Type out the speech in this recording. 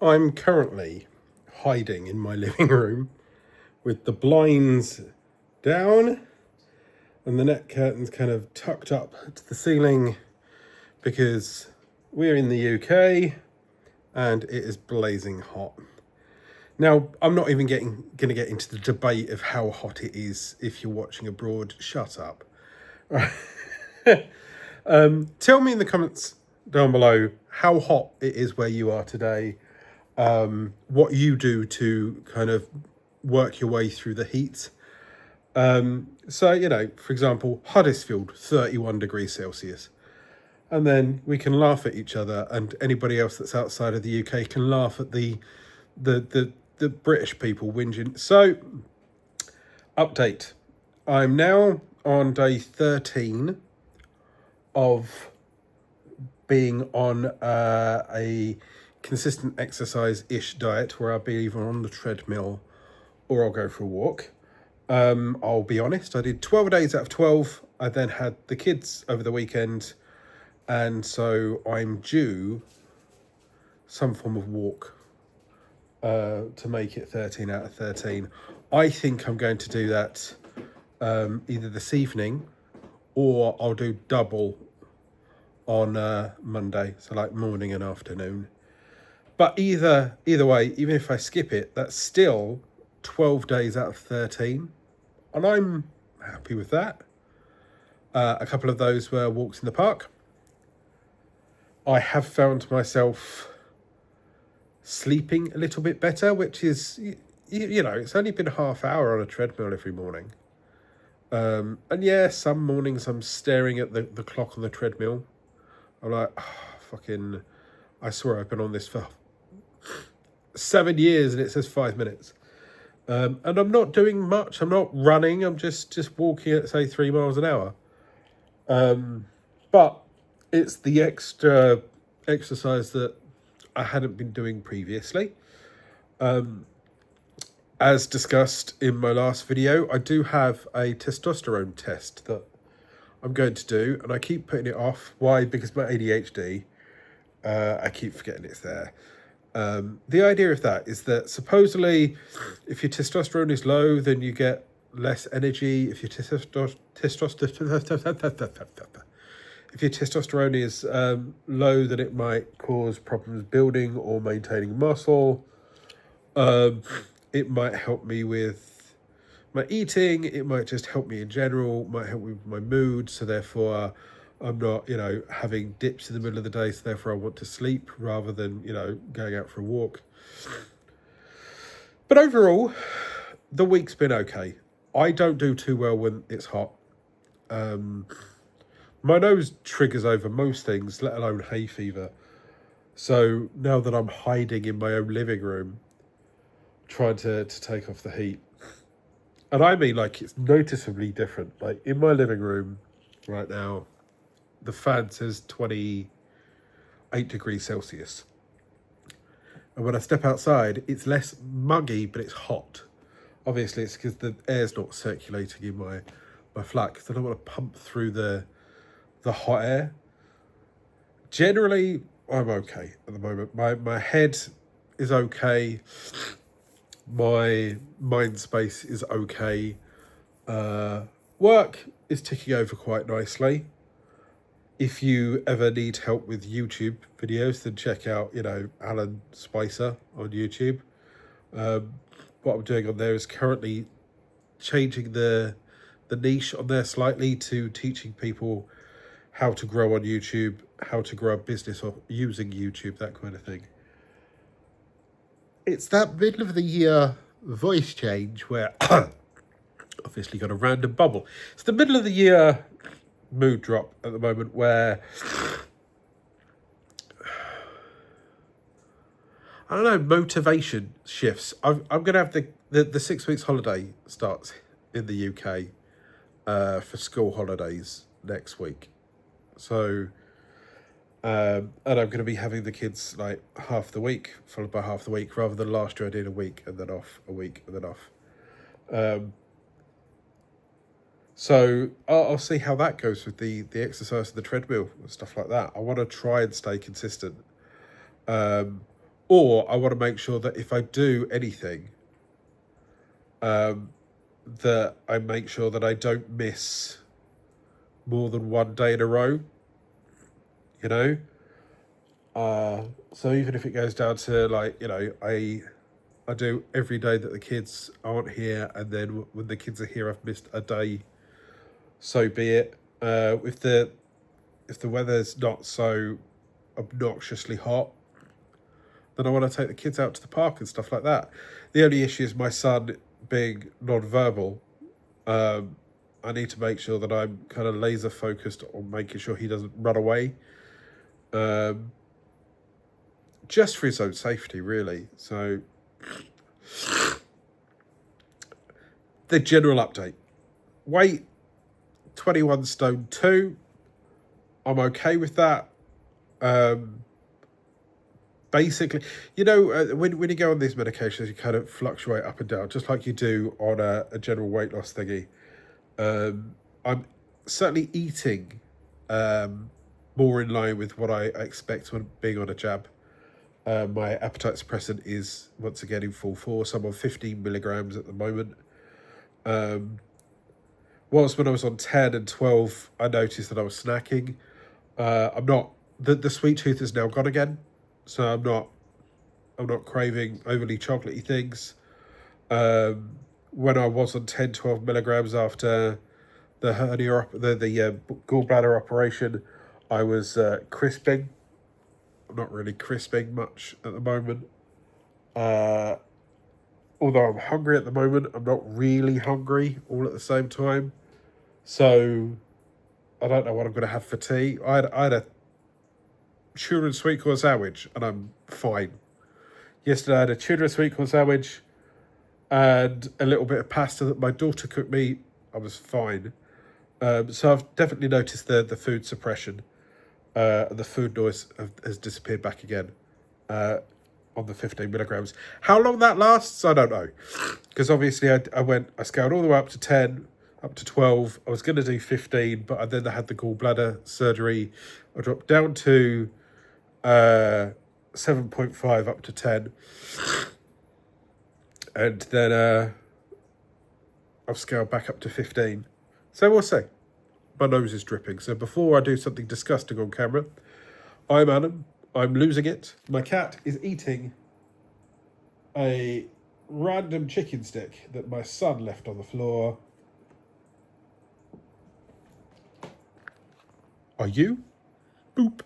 I'm currently hiding in my living room with the blinds down and the net curtains kind of tucked up to the ceiling because we're in the UK and it is blazing hot. Now, I'm not even going to get into the debate of how hot it is if you're watching abroad. Shut up. Tell me in the comments down below how hot it is where you are today, what you do to kind of work your way through the heat. So, for example, Huddersfield, 31 degrees Celsius. And then we can laugh at each other, and anybody else that's outside of the UK can laugh at the British people whinging. So, update. I'm now on day 13 of being on a consistent exercise-ish diet where I'll be either on the treadmill or I'll go for a walk. I'll be honest, I did 12 days out of 12. I then had the kids over the weekend, and so I'm due some form of walk to make it 13 out of 13. I think I'm going to do that either this evening or I'll do double on Monday, so like morning and afternoon. But either way, even if I skip it, that's still 12 days out of 13, and I'm happy with that. A couple of those were walks in the park. I have found myself sleeping a little bit better, which is, it's only been a half hour on a treadmill every morning. And yeah, some mornings I'm staring at the clock on the treadmill. I'm like, I swear I've been on this for 7 years and it says 5 minutes. And I'm not doing much. I'm not running. I'm just walking at, say, 3 miles an hour. But it's the extra exercise that I hadn't been doing previously. As discussed in my last video, I do have a testosterone test that I'm going to do, and I keep putting it off. Why? Because my ADHD, I keep forgetting it's there. The idea of that is that supposedly if your testosterone is low, then you get less energy. If your testosterone is low, then it might cause problems building or maintaining muscle. It might help me with my eating. It might just help me in general. It might help me with my mood. So therefore, I'm not, having dips in the middle of the day. So therefore, I want to sleep rather than, going out for a walk. But overall, the week's been okay. I don't do too well when it's hot. My nose triggers over most things, let alone hay fever. So now that I'm hiding in my own living room, trying to take off the heat, and I mean like it's noticeably different. Like in my living room right now, the fan says 28 degrees Celsius. And when I step outside, it's less muggy, but it's hot. Obviously, it's because the air's not circulating in my flat, because I don't want to pump through the hot air. Generally, I'm okay at the moment. My head is okay. My mind space is okay. Work is ticking over quite nicely. If you ever need help with YouTube videos, then check out, Alan Spicer on YouTube. What I'm doing on there is currently changing the niche on there slightly to teaching people how to grow on YouTube, how to grow a business or using YouTube, that kind of thing. It's that middle of the year voice change where obviously got a random bubble. It's the middle of the year mood drop at the moment where I don't know, motivation shifts. I'm going to have the 6 weeks holiday starts in the UK for school holidays next week. So, and I'm going to be having the kids like half the week, followed by half the week, rather than last year I did a week and then off, a week and then off. So I'll see how that goes with the exercise and the treadmill and stuff like that. I want to try and stay consistent. Or I want to make sure that if I do anything, that I make sure that I don't miss more than one day in a row, you know? So even if it goes down to like, I do every day that the kids aren't here, and then when the kids are here, I've missed a day, so be it. If the weather's not so obnoxiously hot, then I want to take the kids out to the park and stuff like that. The only issue is my son being non-verbal. I need to make sure that I'm kind of laser focused on making sure he doesn't run away. Just for his own safety, really. So, the general update. Weight, 21 stone 2. I'm okay with that. Basically, when you go on these medications, you kind of fluctuate up and down, just like you do on a general weight loss thingy. I'm certainly eating more in line with what I expect when being on a jab. My appetite suppressant is once again in full force. I'm on 15 milligrams at the moment. Whilst when I was on 10 and 12, I noticed that I was snacking. I'm not, the sweet tooth is now gone again, so I'm not craving overly chocolatey things. When I was on 10, 12 milligrams after the hernia, the gallbladder operation, I was crisping. I'm not really crisping much at the moment. Although I'm hungry at the moment, I'm not really hungry all at the same time. So I don't know what I'm going to have for tea. I had a tuna and sweet corn sandwich, and I'm fine. Yesterday I had a tuna and sweet corn sandwich and a little bit of pasta that my daughter cooked me. I was fine. So I've definitely noticed the food suppression. The food noise has disappeared back again on the 15 milligrams. How long that lasts, I don't know. Because obviously I scaled all the way up to 10, up to 12. I was going to do 15, but then I had the gallbladder surgery. I dropped down to 7.5 up to 10. And then I've scaled back up to 15. So we'll see. My nose is dripping. So before I do something disgusting on camera, I'm Adam. I'm losing it. My cat is eating a random chicken stick that my son left on the floor. Are you? Boop.